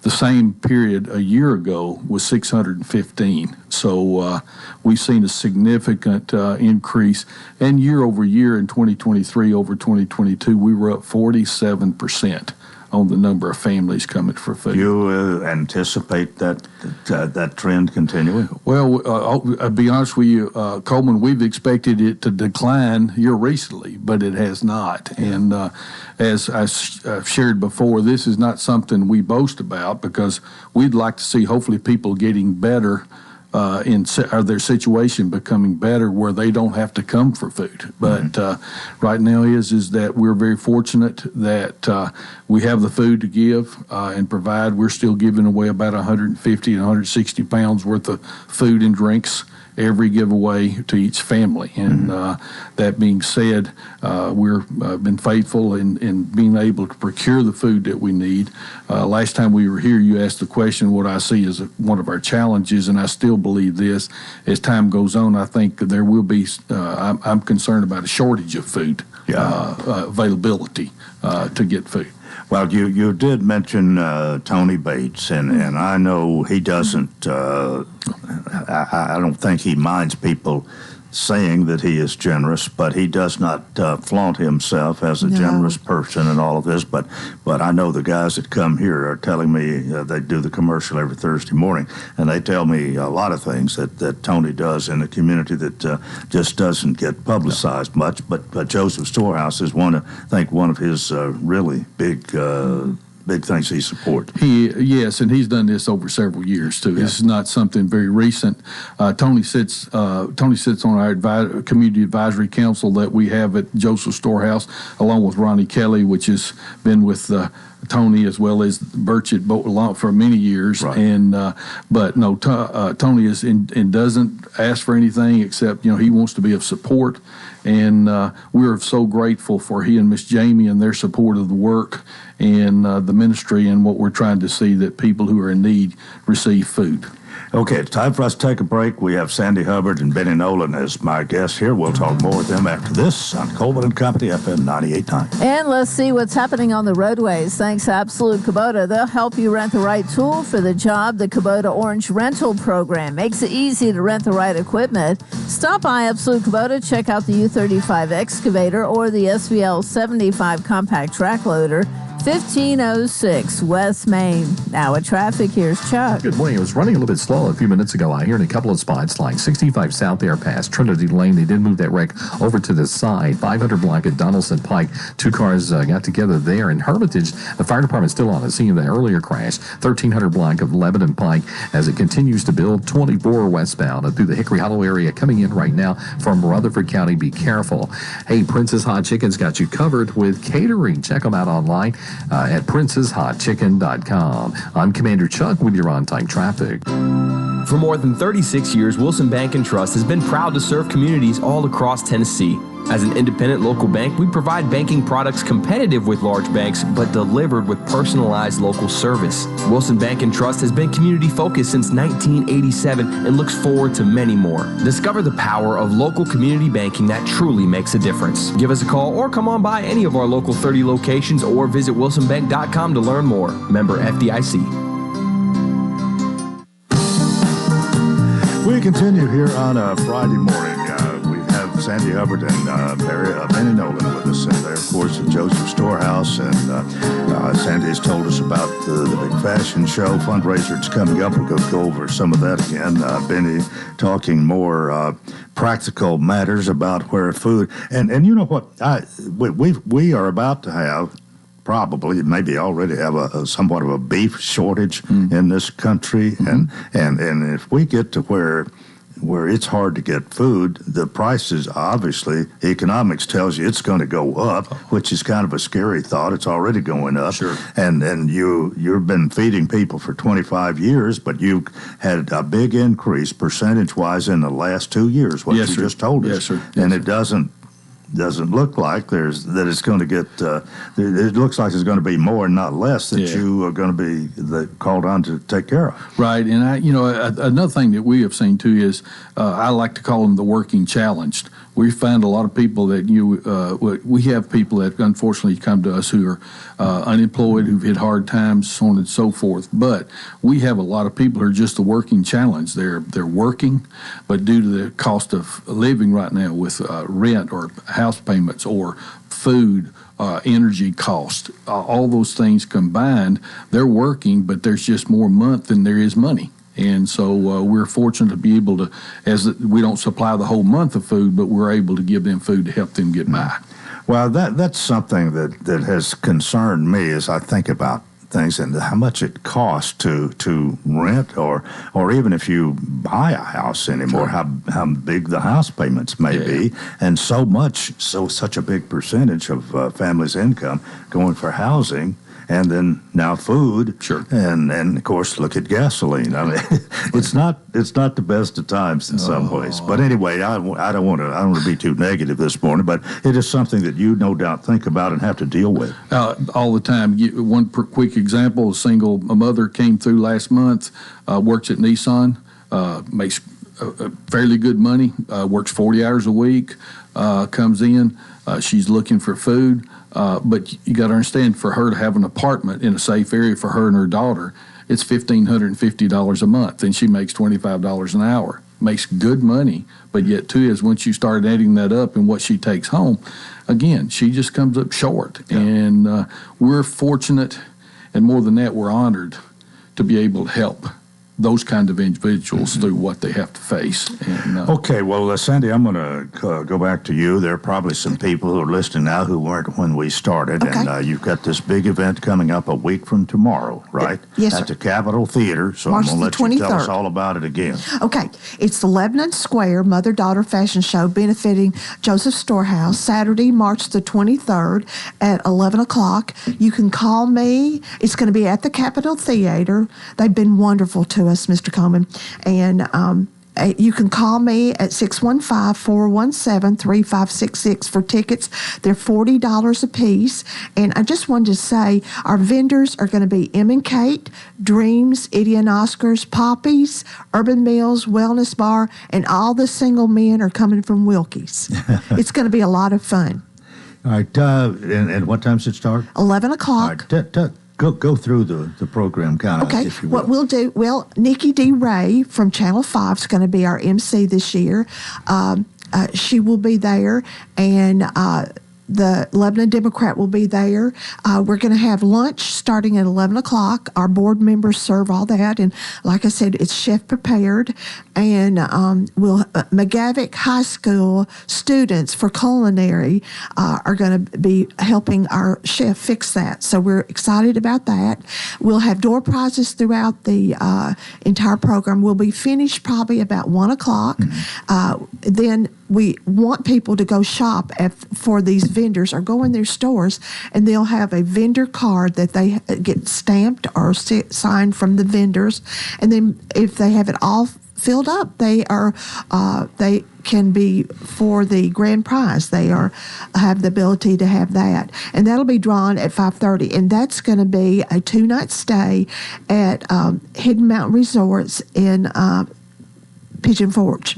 The same period a year ago was 615. So we've seen a significant increase. And year over year in 2023 over 2022, we were up 47% on the number of families coming for food. You anticipate that trend continuing? Well, I'll be honest with you, Coleman, we've expected it to decline here recently, but it has not. And as I've shared before, this is not something we boast about, because we'd like to see hopefully people getting better or their situation becoming better where they don't have to come for food. But right now is that we're very fortunate that we have the food to give and provide. We're still giving away about 150 and 160 pounds worth of food and drinks every giveaway to each family. And that being said, we've been faithful in being able to procure the food that we need. Last time we were here, you asked the question, what I see as one of our challenges, and I still believe this. As time goes on, I think there will be, I'm concerned about a shortage of food, availability to get food. Well, you did mention Tony Bates, and I know he doesn't, I don't think he minds people saying that he is generous, but he does not flaunt himself as a generous person in all of this. But I know the guys that come here are telling me, they do the commercial every Thursday morning, and they tell me a lot of things that Tony does in the community that just doesn't get publicized much. But Joseph Storehouse is one of his really big things he supports. Yes, and he's done this over several years too. This is not something very recent. Tony sits on our community advisory council that we have at Joseph Storehouse, along with Ronnie Kelly, which has been with Tony as well as Birch at Boat for many years. Right. And but no, Tony is and doesn't ask for anything except he wants to be of support. And we're so grateful for he and Miss Jamie and their support of the work and the ministry, and what we're trying to see that people who are in need receive food. Okay, it's time for us to take a break. We have Sandy Hubbard and Benny Nolan as my guests here. We'll talk more with them after this on Coleman and Company, FM 98.9. And let's see what's happening on the roadways. Thanks to Absolute Kubota. They'll help you rent the right tool for the job. The Kubota Orange Rental Program makes it easy to rent the right equipment. Stop by Absolute Kubota, check out the U35 excavator or the SVL 75 compact track loader. 1506 West Main. Now at traffic, here's Chuck. Good morning. It was running a little bit slow a few minutes ago out here in a couple of spots, like 65 South there past Trinity Lane. They did move that wreck over to the side. 500 block at Donaldson Pike. Two cars got together there. In Hermitage, the fire department still on the scene of the earlier crash. 1300 block of Lebanon Pike as it continues to build. 24 westbound through the Hickory Hollow area coming in right now from Rutherford County. Be careful. Hey, Princess Hot Chicken's got you covered with catering. Check them out online at princesshotchicken.com. I'm Commander Chuck with your on-time traffic. For more than 36 years, Wilson Bank & Trust has been proud to serve communities all across Tennessee. As an independent local bank, we provide banking products competitive with large banks, but delivered with personalized local service. Wilson Bank & Trust has been community-focused since 1987 and looks forward to many more. Discover the power of local community banking that truly makes a difference. Give us a call or come on by any of our local 30 locations or visit wilsonbank.com to learn more. Member FDIC. We continue here on a Friday morning. We have Sandy Hubbard and Benny Nolan with us, and they're, of course, at Joseph Storehouse. And Sandy has told us about the big fashion show fundraiser that's coming up. We're going to go over some of that again. Benny talking more practical matters about where food. And you know what? We are about to have, probably, maybe already have a somewhat of a beef shortage in this country, and if we get to where it's hard to get food, the prices, obviously, economics tells you it's going to go up, which is kind of a scary thought. It's already going up. Sure. And you've been feeding people for 25 years, but you've had a big increase percentage-wise in the last 2 years, what you just told us. Yes, sir. And it doesn't look like it's going to get. It looks like there's going to be more and not less that you are going to be called on to take care of. Right, and another thing that we have seen too is I like to call them the working challenged. We find a lot of people that we have people that unfortunately come to us who are unemployed, who've hit hard times, so on and so forth. But we have a lot of people who are just the working challenge. They're working, but due to the cost of living right now with rent or house payments or food, energy cost, all those things combined, they're working, but there's just more month than there is money. And so we're fortunate to be able to, we don't supply the whole month of food, but we're able to give them food to help them get by. Well, that's something that has concerned me as I think about things and how much it costs to rent or even if you buy a house anymore, how big the house payments may be, and such a big percentage of families' income going for housing. And then now food, and of course look at gasoline. I mean, it's not the best of times in some ways. But anyway, I don't want to be too negative this morning. But it is something that you no doubt think about and have to deal with all the time. One quick example: a mother came through last month, works at Nissan, makes fairly good money, works 40 hours a week, comes in, she's looking for food. But you got to understand, for her to have an apartment in a safe area for her and her daughter, it's $1,550 a month, and she makes $25 an hour. Makes good money, but yet too is once you start adding that up and what she takes home, again, she just comes up short. Yeah. And we're fortunate, and more than that, we're honored to be able to help those kind of individuals through what they have to face. And, okay, well, Sandy, I'm going to go back to you. There are probably some people who are listening now who weren't when we started, and you've got this big event coming up a week from tomorrow, right? Yes, at the Capitol Theater, so March I'm going to let you tell us all about it again. Okay, it's the Lebanon Square Mother-Daughter Fashion Show benefiting Joseph Storehouse, Saturday, March the 23rd at 11 o'clock. You can call me. It's going to be at the Capitol Theater. They've been wonderful to us, Mr. Coleman, and you can call me at 615-417-3566 for tickets. They're $40 a piece. And I just wanted to say our vendors are going to be M&Kate, Dreams, Eddie and Oscars, Poppies, Urban Mills, Wellness Bar, and all the single men are coming from Wilkie's. It's going to be a lot of fun. All right. And what time does it start? 11 o'clock. All right. Go through the program, kind of, okay. If you will. What we'll do, Nikki D. Ray from Channel 5 is going to be our MC this year. She will be there, and the Lebanon Democrat will be there. We're going to have lunch starting at 11 o'clock. Our board members serve all that. And like I said, it's chef prepared. And McGavick High School students for culinary are going to be helping our chef fix that. So we're excited about that. We'll have door prizes throughout the entire program. We'll be finished probably about 1 o'clock. Then we want people to go shop for these vendors or go in their stores, and they'll have a vendor card that they get stamped or signed from the vendors, and then if they have it all filled up, they can be for the grand prize. They have the ability to have that, and that'll be drawn at 5:30, and that's going to be a 2-night stay at Hidden Mountain Resorts in Pigeon Forge.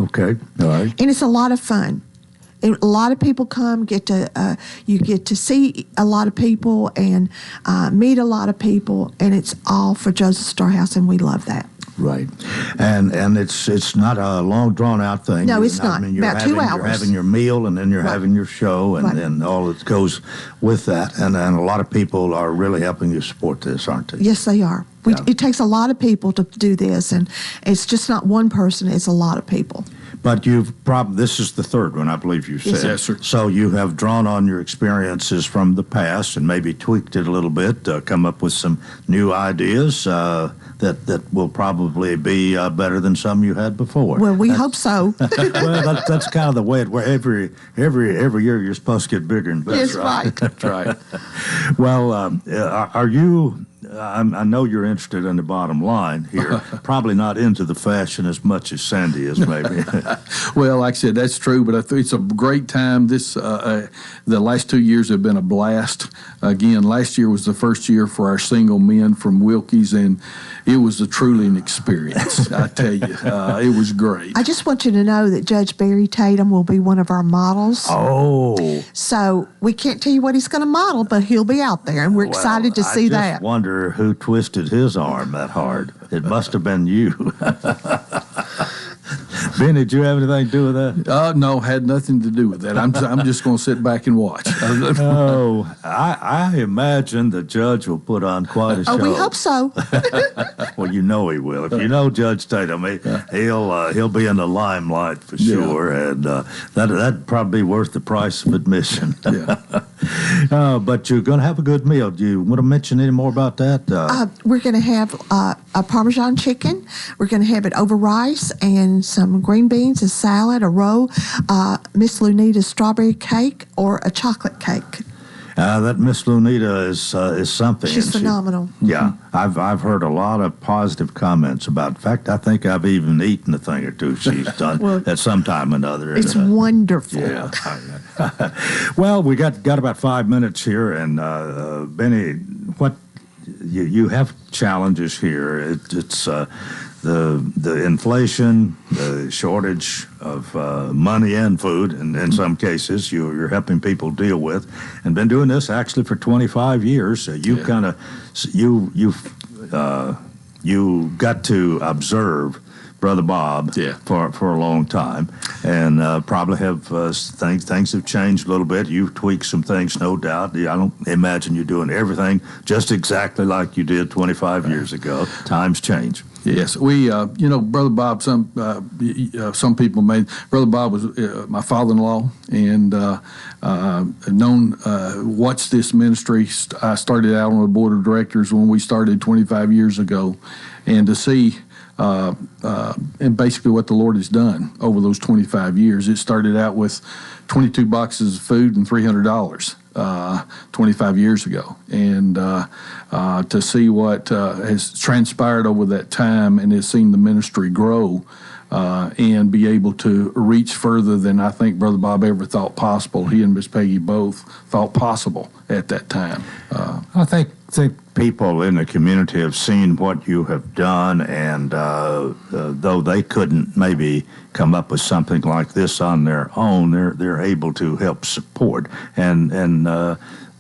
Okay, all right. And it's a lot of fun. And a lot of people come, you get to see a lot of people and meet a lot of people, and it's all for Joseph Storehouse, and we love that. Right, and it's not a long drawn out thing. No, it's not. I mean, About 2 hours. You're having your meal, and then you're having your show, and then all that goes with that. And a lot of people are really helping you support this, aren't they? Yes, they are. It takes a lot of people to do this, and it's just not one person; it's a lot of people. But this is the third one, I believe you said. Yes, sir. So you have drawn on your experiences from the past and maybe tweaked it a little bit, come up with some new ideas that will probably be better than some you had before. Well, we hope so. Well, that's kind of the way where every year you're supposed to get bigger and better. Yes, right. That's right. Well, are you? I know you're interested in the bottom line here. Probably not into the fashion as much as Sandy is, maybe. Well, like I said, that's true, but I think it's a great time. The last 2 years have been a blast. Again, last year was the first year for our single men from Wilkie's, and it was truly an experience, I tell you. It was great. I just want you to know that Judge Barry Tatum will be one of our models. Oh. So we can't tell you what he's going to model, but he'll be out there, and we're excited to see that. I just wonder who twisted his arm that hard. It must have been you. Ben, did you have anything to do with that? No, had nothing to do with that. I'm just going to sit back and watch. Oh, I imagine the judge will put on quite a show. Oh, we hope so. Well, you know he will. If you know Judge Tatum, he'll be in the limelight for sure, and that'd probably be worth the price of admission. But you're going to have a good meal. Do you want to mention any more about that? We're going to have a Parmesan chicken. We're going to have it over rice and some green beans, a salad, a roll, Miss Lunita's strawberry cake, or a chocolate cake. That Miss Lunita is something. She's phenomenal. Yeah, I've heard a lot of positive comments about. In fact, I think I've even eaten a thing or two she's done at some time or another. It's wonderful. Yeah. Well, we got about 5 minutes here, and Benny, what you have challenges here. It's the inflation, the shortage of money and food, and in some cases you're helping people deal with, and been doing this actually for 25 years. You got to observe Brother Bob for a long time, and probably have things have changed a little bit. You've tweaked some things, no doubt. I don't imagine you're doing everything just exactly like you did 25 years ago. Times change. Yes, we, Brother Bob, some people Brother Bob was my father-in-law, and watched this ministry. I started out on the board of directors when we started 25 years ago, and to see and basically what the Lord has done over those 25 years. It started out with 22 boxes of food and $300 25 years ago. And to see what has transpired over that time and has seen the ministry grow and be able to reach further than I think Brother Bob ever thought possible. He and Miss Peggy both thought possible at that time. I think people in the community have seen what you have done, and though they couldn't maybe come up with something like this on their own, they're able to help support. And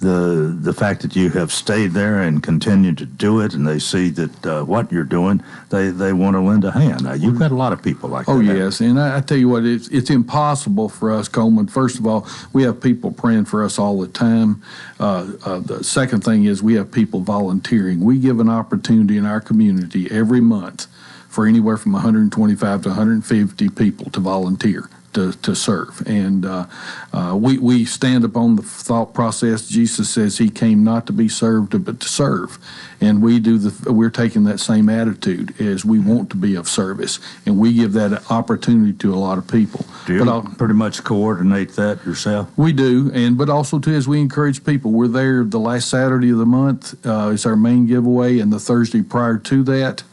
the fact that you have stayed there and continued to do it, and they see that what you're doing, they want to lend a hand. Now, you've got a lot of people like that. Oh, yes. And I tell you what, it's impossible for us, Coleman. First of all, we have people praying for us all the time. The second thing is we have people volunteering. We give an opportunity in our community every month for anywhere from 125 to 150 people to volunteer. to serve. And we stand upon the thought process. Jesus says he came not to be served, but to serve. And we're taking that same attitude as we want to be of service. And we give that opportunity to a lot of people. Do you pretty much coordinate that yourself? We do, but also too, as we encourage people, we're there the last Saturday of the month. It's our main giveaway, and the Thursday prior to that,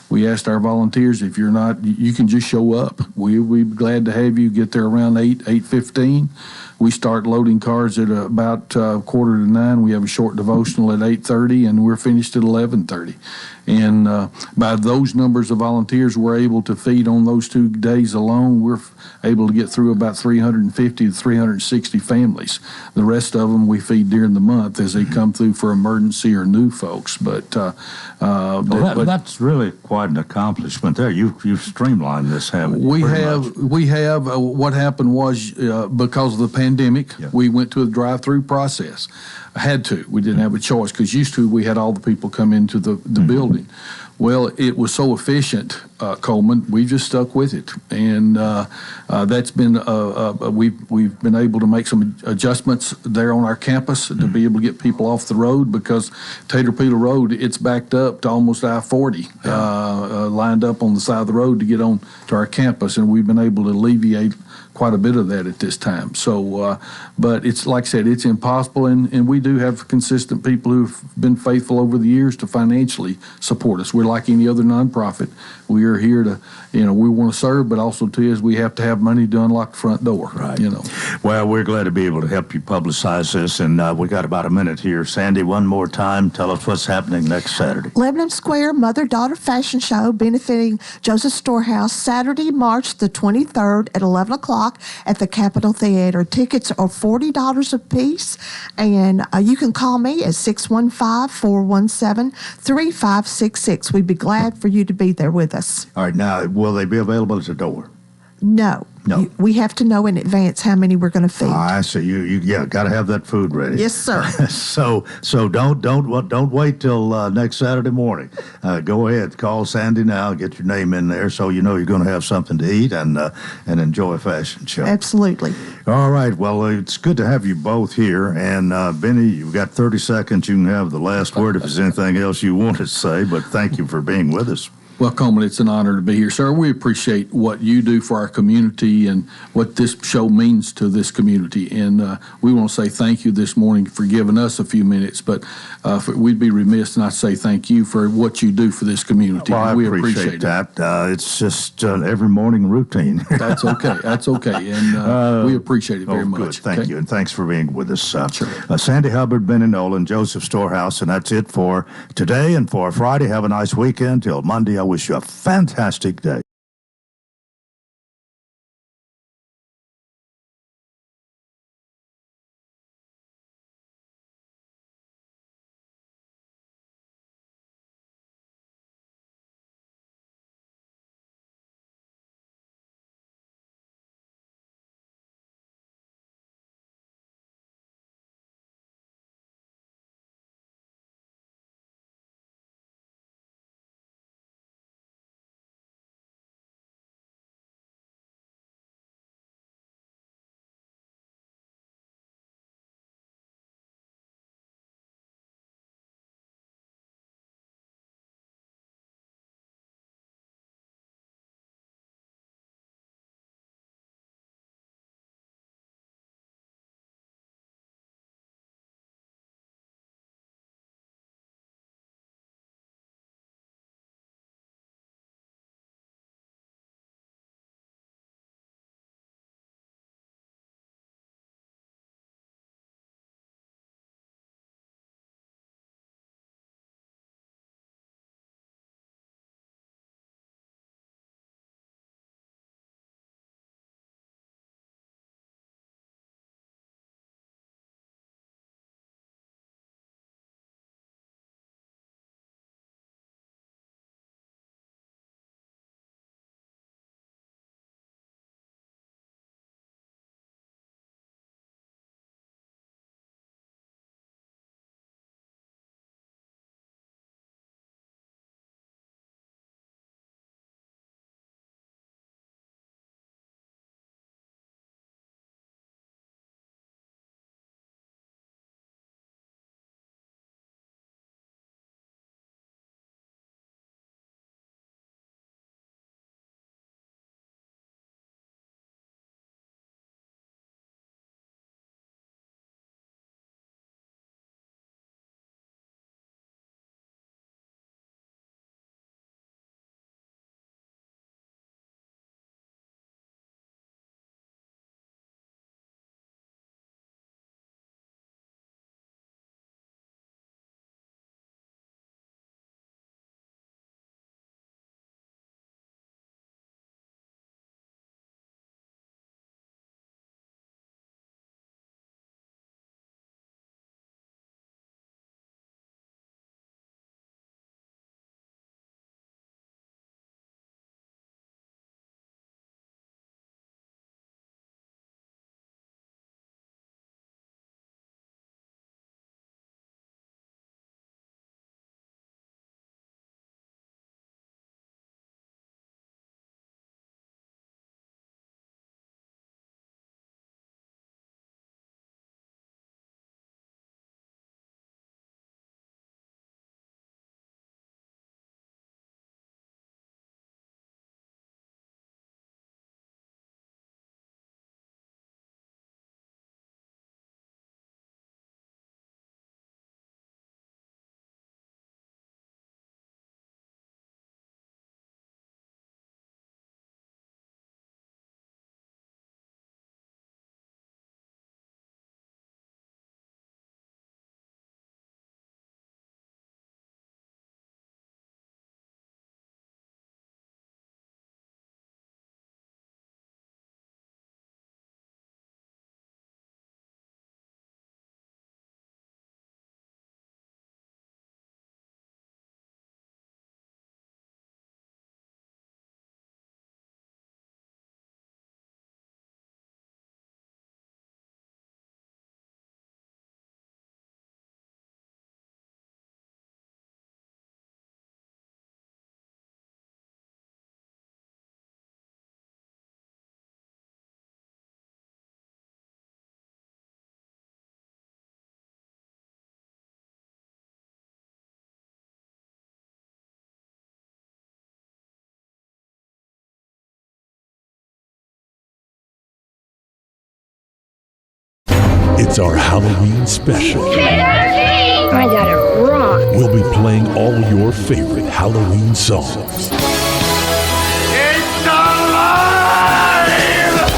we asked our volunteers, if you're not, you can just show up. We'd be glad to have you get there around 8:15. We start loading cars at about 8:45. We have a short devotional at 8:30, and we're finished at 11:30. And by those numbers of volunteers we're able to feed on those 2 days alone, we're able to get through about 350 to 360 families. The rest of them we feed during the month as they come through for emergency or new folks. But that's really quite an accomplishment there. You've streamlined this, haven't you? We have. What happened was because of the pandemic, we went to a drive-through process. I had to. We didn't have a choice because used to we had all the people come into the building. Well, it was so efficient, Coleman. We just stuck with it, and that's been we've been able to make some adjustments there on our campus to be able to get people off the road because Taterpeta Road, it's backed up to almost I-40, lined up on the side of the road to get on to our campus, and we've been able to alleviate quite a bit of that at this time. So, but it's like I said, it's impossible, and we do have consistent people who've been faithful over the years to financially support us. We're like any other nonprofit. We are here to, we want to serve, but also too is we have to have money to unlock the front door. Right. Well, we're glad to be able to help you publicize this, and we got about a minute here. Sandy, one more time, tell us what's happening next Saturday. Lebanon Square Mother-Daughter Fashion Show benefiting Joseph Storehouse, Saturday, March the 23rd at 11 o'clock at the Capitol Theater. Tickets are $40 a piece, and you can call me at 615-417-3566. We'd be glad for you to be there with us. All right, now, will they be available at the door? No. We have to know in advance how many we're going to feed. I see. You got to have that food ready. Yes, sir. So don't wait till next Saturday morning. Go ahead, call Sandy now, get your name in there, so you know you're going to have something to eat and enjoy a fashion show. Absolutely. All right. Well, it's good to have you both here, and Benny, you've got 30 seconds. You can have the last word if there's anything else you want to say. But thank you for being with us. Well, Coleman, it's an honor to be here, sir. We appreciate what you do for our community and what this show means to this community. And we want to say thank you this morning for giving us a few minutes, but we'd be remiss not to say thank you for what you do for this community. Well, we appreciate that. It's just every morning routine. That's okay. That's okay. And we appreciate it very much. Good. Thank you. And thanks for being with us. Sure. Sandy Hubbard, Benny Nolan, Joseph Storehouse, and that's it for today and for Friday. Have a nice weekend. Till Monday, I wish you a fantastic day. It's our Halloween special. I got it wrong. We'll be playing all your favorite Halloween songs. It's alive!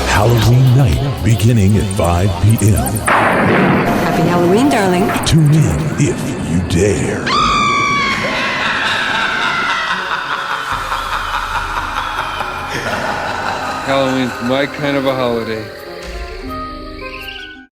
Halloween night beginning at 5 p.m. Happy Halloween, darling. Tune in if you dare. Halloween's my kind of a holiday.